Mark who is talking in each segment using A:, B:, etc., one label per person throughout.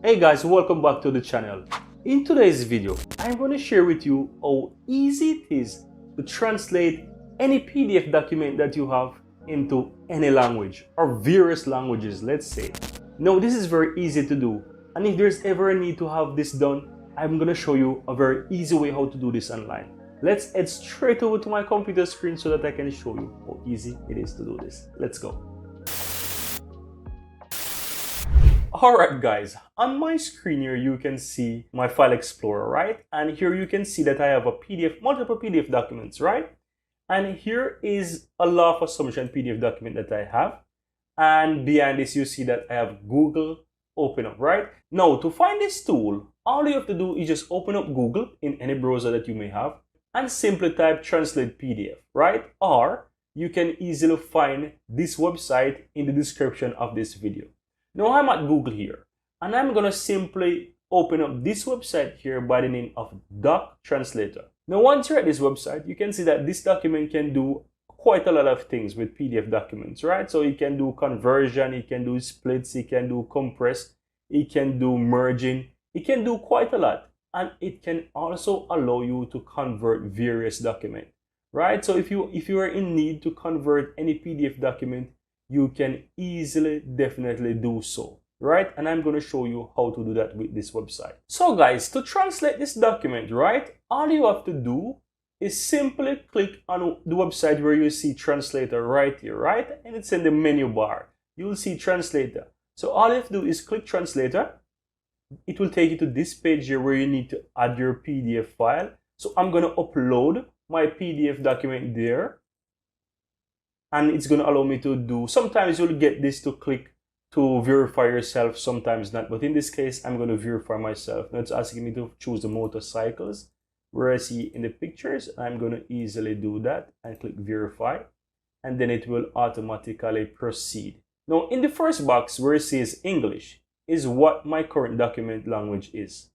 A: Hey guys, welcome back to the channel. In today's video, I'm going to share with you how easy it is to translate any PDF document that you have into any language or various languages, let's say. Now, this is very easy to do, and if there's ever a need to have this done, I'm going to show you a very easy way how to do this online. Let's head straight over to my computer screen so that I can show you how easy it is to do this. Let's go. Alright guys, on my screen here you can see my file explorer, right? And here you can see that I have a PDF, multiple PDF documents, right? And here is a law of assumption PDF document that I have. And behind this you see that I have Google open up, right? Now to find this tool, all you have to do is just open up Google in any browser that you may have and simply type translate PDF, right? Or you can easily find this website in the description of this video. Now I'm at Google here, and I'm going to simply open up this website here by the name of Doc Translator. Now once you're at this website, you can see that this document can do quite a lot of things with PDF documents, right? So it can do conversion, it can do splits, it can do compress, it can do merging, it can do quite a lot. And it can also allow you to convert various documents, right? So if you are in need to convert any PDF document, you can easily definitely do so, right? And I'm going to show you how to do that with this website. So guys, to translate this document, right, all you have to do is simply click on the website where you see translator right here, right? And it's in the menu bar. You'll see translator. So all you have to do is click translator. It will take you to this page here where you need to add your PDF file. So I'm going to upload my PDF document there. And it's going to allow me to do, sometimes you'll get this to click to verify yourself, sometimes not. But in this case, I'm going to verify myself. Now it's asking me to choose the motorcycles where I see in the pictures. I'm going to easily do that and click verify. And then it will automatically proceed. Now in the first box where it says English is what my current document language is.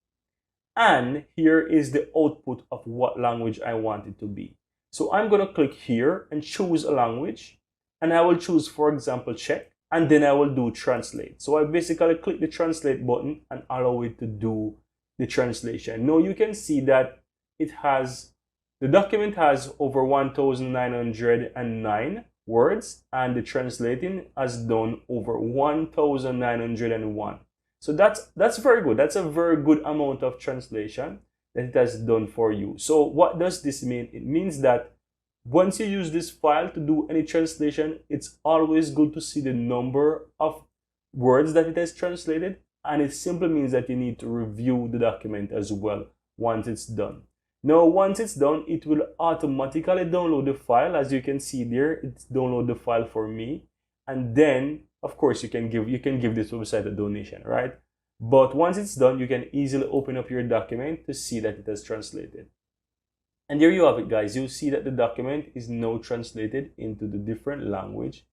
A: And here is the output of what language I want it to be. So I'm going to click here and choose a language, and I will choose, for example, Czech, and then I will do translate. So I basically click the translate button and allow it to do the translation. Now you can see that the document has over 1,909 words, and the translating has done over 1,901. So that's very good. That's a very good amount of translation that it has done for you. So what does this mean? It means that once you use this file to do any translation, it's always good to see the number of words that it has translated, and it simply means that you need to review the document as well once it's done. Now once it's done, it will automatically download the file. As you can see there, it's download the file for me, and then of course you can give this website a donation, right? But once it's done, you can easily open up your document to see that it has translated. And there you have it, guys. You'll see that the document is now translated into the different language,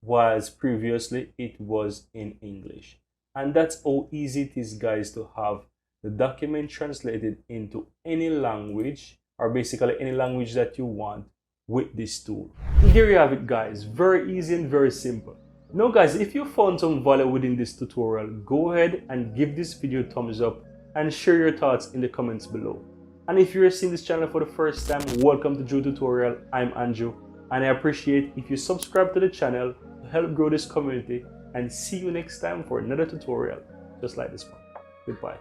A: whilst previously it was in English. And that's how easy it is, guys, to have the document translated into any language, or basically any language that you want with this tool. And there you have it, guys. Very easy and very simple. Now guys, if you found some value within this tutorial, go ahead and give this video a thumbs up and share your thoughts in the comments below. And if you're seeing this channel for the first time, welcome to Drew Tutorial. I'm Andrew, and I appreciate if you subscribe to the channel to help grow this community, and see you next time for another tutorial just like this one. Goodbye.